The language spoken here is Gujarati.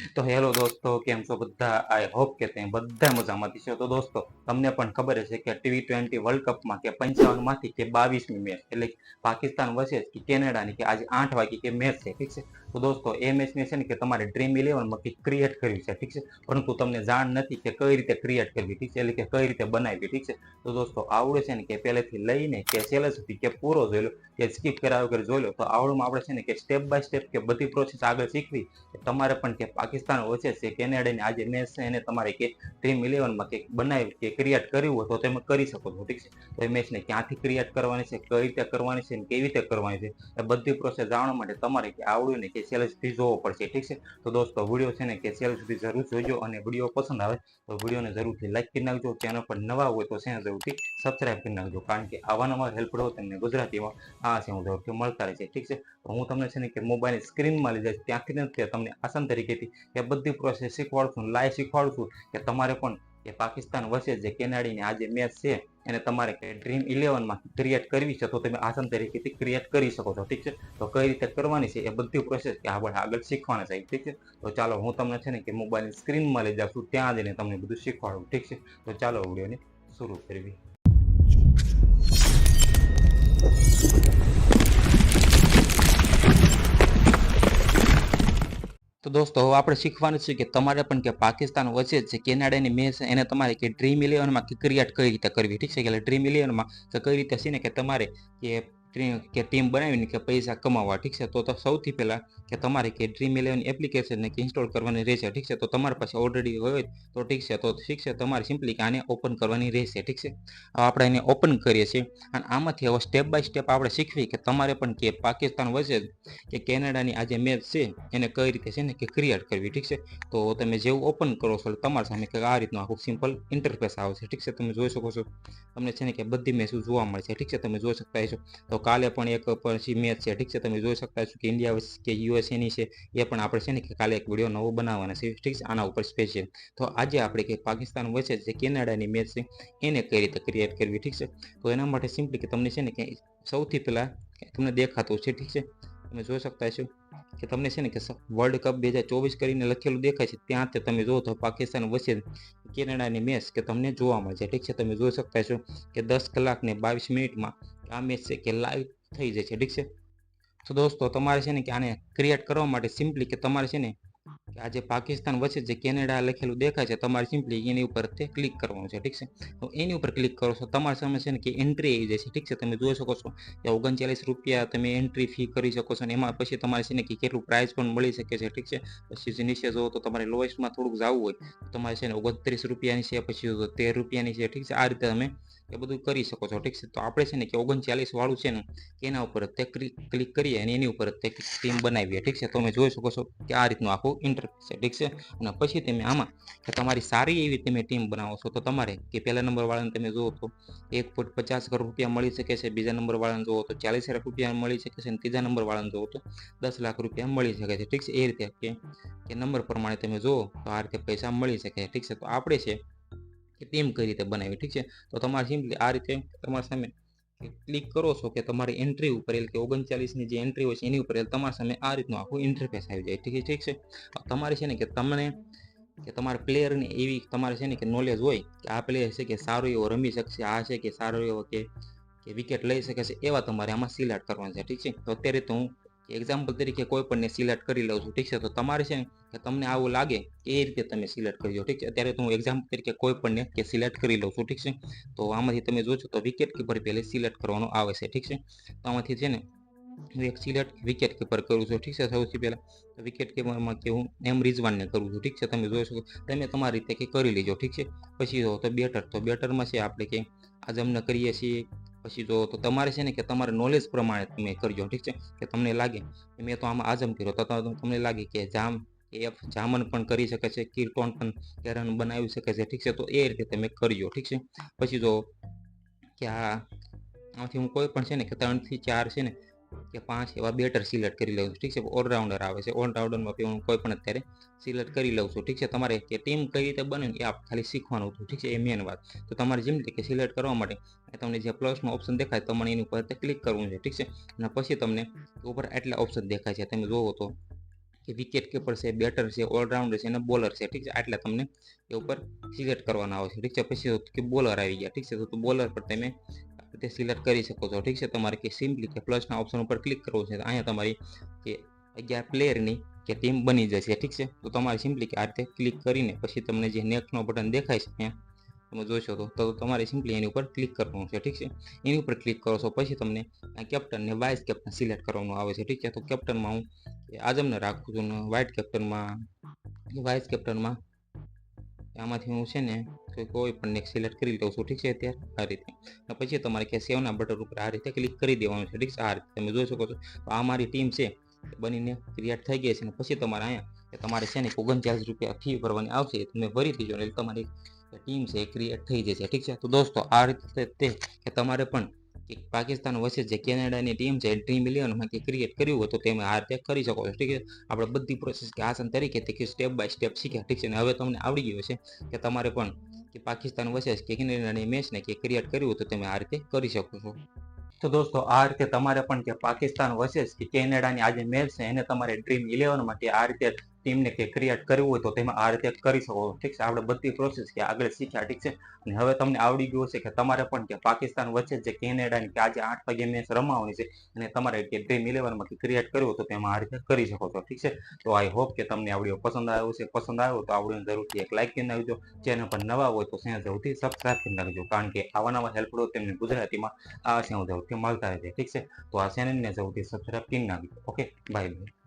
તો હેલો દોસ્તો, કેમ છો બધા? આઈ હોપ કે તમે બધા મજામાંથી છો. તો દોસ્તો, તમને પણ ખબર હશે કે T20 વર્લ્ડ કપમાં કે 55 માંથી કે 22મી મેચ એટલે પાકિસ્તાન વર્સેસ કે કેનેડાની કે આજે 8 વાગે કે મેચ છે, ઠીક છે. તો દોસ્તો, એ મેચને છે ને કે તમારે ડ્રીમ ઇલેવનમાં કે ક્રિએટ કરવી છે, ઠીક છે. પરંતુ તમને જાણ નથી કે કઈ રીતે ક્રિએટ કરવી, ઠીક છે, એટલે કે કઈ રીતે બનાવવી, ઠીક છે. તો દોસ્તો, આવડે છે ને કે પહેલેથી લઈને કે છેલ્લે સુધી કે પૂરો જોઈ લો કે સ્કીપ કર્યા વગર જોઈ લો, તો આવડમાં આપણે છે ને કે સ્ટેપ બાય સ્ટેપ કે બધી પ્રોસેસ આગળ શીખવી. તમારે પણ કે પાકિસ્તાન વચ્ચે છે કેનેડાની આજે મેચ છે એને તમારે કે ડ્રીમ ઇલેવનમાં કે બનાવી કે ક્રિએટ કરવી હોય તો તમે કરી શકો છો, ઠીક છે. તો એ મેચને ક્યાંથી ક્રિએટ કરવાની છે, કઈ રીતે કરવાની છે, કેવી રીતે કરવાની છે, એ બધી પ્રોસેસ જાણવા માટે તમારે કે આવડ્યું ને કે છેલ્લે સુધી જોવો પડશે, ઠીક છે. તો દોસ્તો, વિડીયો છે ને કે છેલ્લે સુધી જરૂર જોઈજો, અને વિડીયો પસંદ આવે તો વિડીયોને જરૂરથી લાઈક કરી નાખજો. ચેનલ પર નવા હોય તો ચેનલ જરૂરથી સબસ્ક્રાઈબ કરી નાખજો, કારણ કે આવા નવા હેલ્પફુલ તમને ગુજરાતીમાં આ છે હું જરૂરથી મળતા રહેશે, ઠીક છે. તો હું તમને છે ને કે મોબાઈલ સ્ક્રીનમાં લઈ જઈશ, ત્યાંથી નથી તમને આસાન તરીકેથી એ બધી પ્રોસેસ શીખવાડું છું, લાઈવ શીખવાડું છું કે તમારે પણ કે પાકિસ્તાન વર્સેસ જે કેનેડાની આજે મેચ છે એને તમારે કે ડ્રીમ ઇલેવનમાં ક્રિએટ કરવી છે તો તમે આસાન તરીકેથી ક્રિએટ કરી શકો છો, ઠીક છે. તો કઈ રીતે કરવાની છે એ બધી પ્રોસેસ કે આપણે આગળ શીખવાના છે, ઠીક છે. તો ચાલો, હું તમને છે ને કે મોબાઈલની સ્ક્રીનમાં લઈ જાઉં છું, ત્યાં જઈને તમને બધું શીખવાડું, ઠીક છે. તો ચાલો, વિડીયોને શરૂ કરવી. તો દોસ્તો, હવે આપણે શીખવાનું છે કે તમારે પણ કે પાકિસ્તાન વચ્ચે છે કેનેડાની મેચ એને તમારે કે ડ્રીમ ઇલેવનમાં ક્રિએટ કઈ રીતે કરવી, ઠીક છે. એટલે ડ્રીમ ઇલેવનમાં તો કઈ રીતે છે ને કે તમારે કે ટીમ બનાવીને કે પૈસા કમાવા, ઠીક છે. તો સૌથી પહેલાં કે તમારે કે ડ્રીમ ઇલેવન એપ્લિકેશનને ઇન્સ્ટોલ કરવાની રહેશે, ઠીક છે. તો તમારી પાસે ઓલરેડી હોય તો ઠીક છે, તો ઠીક છે, તમારે સિમ્પલી કે આને ઓપન કરવાની રહેશે, ઠીક છે. હવે આપણે એને ઓપન કરીએ છીએ, અને આમાંથી હવે સ્ટેપ બાય સ્ટેપ આપણે શીખવી કે તમારે પણ કે પાકિસ્તાન વચ્ચે કે કેનેડાની આ જે મેચ છે એને કઈ રીતે છે ને કે ક્રિએટ કરવી, ઠીક છે. તો તમે જેવું ઓપન કરો છો તમારી સામે કે આ રીતનું આખું સિમ્પલ ઇન્ટરફેસ આવશે, ઠીક છે. તમે જોઈ શકો છો, તમને છે ને કે બધી મેચ જોવા મળશે, ઠીક છે. તમે જોઈ શકતા છો. તો કાલે પણ એક પછી મેચ છે, ઠીક છે. તમે જોઈ શકતા છો કે ઇન્ડિયા વર્સિસ કે યુએસએની છે, એ પણ આપણે છે ને કે કાલે એક વિડીયો નવો બનાવવાના છે, ઠીક છે, આના ઉપર સ્પેશિયલ. તો આજે આપણે કે પાકિસ્તાન વચ્ચે જે કેનેડાની મેચ છે એને કઈ રીતે ક્રિએટ કરવી, ઠીક છે. તો એના માટે સિમ્પલી કે તમને છે ને કે સૌથી પહેલાં તમને દેખાતું છે, ઠીક છે. તમે જોઈ શકતા છો કે તમને છે ને કે વર્લ્ડ કપ 2024 કરીને લખેલું દેખાય છે, ત્યાં તમે જુઓ તો પાકિસ્તાન વચ્ચે કેનેડાની મેચ કે તમને જોવા મળશે, ઠીક છે. તમે જોઈ શકતા છો કે 10 કલાક ને 22 મિનિટમાં આ મેચ છે કે લાઈવ થઈ જાય છે, ઠીક છે. તો દોસ્તો, તમારે છે ને કે આને ક્રિએટ કરવા માટે સિમ્પલી કે તમારે છે ને કે આજે પાકિસ્તાન વચ્ચે જે કેનેડા લખેલું દેખાય છે, તમારે સિમ્પલી એની ઉપર તે ક્લિક કરવાનું છે, ઠીક છે. તો એની ઉપર ક્લિક કરો છો તમારી સામે છે ને કે એન્ટ્રી આવી જાય છે, ઠીક છે. તમે જોઈ શકો છો કે 39 રૂપિયા તમે એન્ટ્રી ફી કરી શકો છો, અને એમાં પછી તમારે છે ને કે કેટલું પ્રાઇસ પણ મળી શકે છે, ઠીક છે. પછી નીચે જુઓ તો તમારે લોએસ્ટમાં થોડુંક જવું હોય તો તમારે છે ને 29 રૂપિયાની છે, પછી 13 રૂપિયાની છે, ઠીક છે. આ રીતે તમે એ બધું કરી શકો છો, ઠીક છે. તો આપણે છે ને કે 39 વાળું છે ને એના ઉપર તે ક્લિક કરીએ અને એની ઉપર તે ટીમ બનાવીએ, ઠીક છે. તમે જોઈ શકો છો કે આ રીતનું આખું ઇન્ટરફેસ છે, ઠીક છે. અને પછી તમે આમાં કે તમારી સારી એવી તમે ટીમ બનાવો છો તો તમારે કે પહેલા નંબર વાળાને તમે જુઓ તો 1.50 કરોડ રૂપિયા મળી શકે છે, બીજા નંબર વાળાને જુઓ તો 40 લાખ રૂપિયા મળી શકે છે, અને ત્રીજા નંબર વાળાને જુઓ તો 10 લાખ રૂપિયા મળી શકે છે, ઠીક છે. એ રીતે કે નંબર પ્રમાણે તમે જુઓ તો આ રીતે પૈસા મળી શકે છે, ઠીક છે. તો આપણે છે કે ટીમ કઈ રીતે બનાવી, ઠીક છે. તો તમારે સિમ્પલી આ રીતે તમારી સામે ક્લિક કરો છો કે તમારી એન્ટ્રી ઉપર એટલે કે 39ની જે એન્ટ્રી હોય છે એની ઉપર તમારી સામે આ રીતનું આખું ઇન્ટરફેસ આવી જાય, ઠીક છે. તમારે છે ને કે તમને કે તમારા પ્લેયરની એવી તમારે છે ને કે નોલેજ હોય કે આ પ્લેયર છે કે સારો એવો રમી શકશે, આ છે કે સારો એવો કે વિકેટ લઈ શકે છે, એવા તમારે આમાં સિલેક્ટ કરવાનું છે, ઠીક છે. તો અત્યારે તો હું એક્ઝામ્પલ તરીકે કોઈ પણને સિલેક્ટ કરી લઉં છું, ઠીક છે. તો તમારે છે ને કે તમને આવું લાગે કે એ રીતે તમે સિલેક્ટ કરજો, ઠીક છે. અત્યારે તો હું એક્ઝામ્પલ તરીકે કોઈ પણને કે સિલેક્ટ કરી લઉં છું, ઠીક છે. તો આમાંથી તમે જોશો તો વિકેટ કીપર પહેલે સિલેક્ટ કરવાનો આવે છે, ઠીક છે. તો આમાંથી છે ને હું એક સિલેક્ટ વિકેટ કીપર કરું છું, ઠીક છે. સૌથી પહેલાં વિકેટ કીપરમાં કે હું રિઝવાનને કરું છું, ઠીક છે. તમે જોઈ શકો તમે તમારી રીતે કે કરી લેજો, ઠીક છે. પછી જો તો બેટરમાં છે આપણે કે આઝમને કરીએ છીએ. પછી જો તો તમારે છે ને કે તમારે નોલેજ પ્રમાણે તમે કરજો, ઠીક છે. કે તમને લાગે કે મેં તો આમાં આઝમ કર્યો તો તમને લાગે કે જામન પણ કરી શકે છે, કીર્તોન પણ કે રન બનાવી શકે છે, ઠીક છે. તો એ રીતે તમે કરજો, ઠીક છે. પછી જો કે આમાંથી હું કોઈ પણ છે ને કે 3 થી 4 છે ને કે 5 એવા બેટર સિલેક્ટ કરી લઉં છું, ઠીક છે. ઓલરાઉન્ડર આવે છે, ઓલરાઉન્ડરમાં હું કોઈ પણ અત્યારે સિલેક્ટ કરી લઉં છું, ઠીક છે. તમારે કે ટીમ કઈ રીતે બને એ આપ ખાલી શીખવાનું હતું, ઠીક છે. એ મેન વાત. તો તમારે જેમ કે સિલેક્ટ કરવા માટે તમને જે પ્લસનો ઓપ્શન દેખાય તમારે એની ઉપર ક્લિક કરવું છે, ઠીક છે. અને પછી તમને ઉપર આટલા ઓપ્શન દેખાય છે, તમે જોવો તો કે વિકેટ કીપર છે, બેટર છે, ઓલરાઉન્ડર છે અને બોલર છે. ઠીક છે, આટલા તમને એ ઉપર સિલેક્ટ કરવાના આવશે. ઠીક છે, પછી કે બોલર આવી ગયા. ઠીક છે, તો બોલર પર તમે તે સિલેક્ટ કરી શકો છો. ઠીક છે, તમારે કે સિમ્પલી કે પ્લસના ઓપ્શન ઉપર ક્લિક કરવું છે. અહીંયા તમારી કે 11 પ્લેયરની કે ટીમ બની જશે. ઠીક છે, તો તમારે સિમ્પલી કે આ રીતે ક્લિક કરીને પછી તમને જે નેક્સ્ટનો બટન દેખાય છે અહીંયા તમે જોશો તો તમારે સિમ્પલી એની ઉપર ક્લિક કરવાનું છે. ઠીક છે, એની ઉપર ક્લિક કરો છો પછી તમને આ કેપ્ટન ને વાઇસ કેપ્ટન સિલેક્ટ કરવાનું આવે છે. ઠીક છે, તો કેપ્ટનમાં હું આઝમને રાખું છું ને વાઇસ કેપ્ટનમાં આમાંથી હું છે ને કોઈ પણ એક સિલેક્ટ કરી લઉં છું. ઠીક છે, અત્યારે આ રીતે પછી તમારે કે સેવના બટન ઉપર આ રીતે ક્લિક કરી દેવાનું છે. ઠીક છે, આ રીતે તમે જોઈ શકો છો. તો આ મારી ટીમ છે બનીને ક્રિએટ થઈ ગઈ છે ને પછી તમારે અહીંયા તમારે છે ને 39 રૂપિયા ફી ભરવાની આવશે. તમે ભરી દીધો એટલે તમારી ટીમ છે એ ક્રિએટ થઈ જશે. ઠીક છે, તો દોસ્તો આ રીતે તે કે તમારે પણ કે પાકિસ્તાન વચ્ચે જે કેનેડાની ટીમ છે ડ્રીમ ઇલેવનમાં કે ક્રિએટ કર્યું હોય તો તમે આ રીતે કરી શકો છો. ઠીક છે, આપણે બધી પ્રોસેસ કે આસાન તરીકે કે સ્ટેપ બાય સ્ટેપ શીખ્યા. ઠીક છે, ને હવે તમને આવડી ગયું છે કે તમારે પણ કે પાકિસ્તાન વચ્ચે કે કેનેડાની મેચને કે ક્રિએટ કર્યું હોય તો તમે આ રીતે કરી શકો છો. તો દોસ્તો આ રીતે તમારે પણ કે પાકિસ્તાન વર્સેસ કે કેનેડાની આજે મેચ છે એને તમારે ડ્રીમ ઇલેવનમાં કે આ રીતે ટીમને કે ક્રિએટ કરવું હોય તો તેમાં આ રીતે કરી શકો. ઠીક છે, આપણે બધી પ્રોસેસ કે આગળ શીખ્યા. ઠીક છે, અને હવે તમને આવડી ગયું છે કે તમારે પણ કે પાકિસ્તાન વચ્ચે જે કેનેડાની કે આજે 8 વાગે મેચ રમાવાની છે અને તમારે કે ડ્રીમ ઇલેવનમાં કે ક્રિએટ કરવું તો તેમાં આ રીતે કરી શકો છો. ઠીક છે, તો આઈ હોપ કે તમને આ વિડીયો પસંદ આવ્યો છે. પસંદ આવ્યો તો આ વિડીયોને જરૂરથી એક લાઈક કરી નાખજો. ચેનલ પર નવા હોય તો ચેનલ જરૂરથી સબસ્ક્રાઇબ કરી નાખજો, કારણ કે આવા નવા હેલ્પફુલ તેમને ગુજરાતીમાં આ ચેનલ જરૂરથી મળતા રહે છે. ઠીક છે, તો આ ચેનલને જરૂરથી સબસ્ક્રાઇબ કરી નાખજો. Okay, bye bye.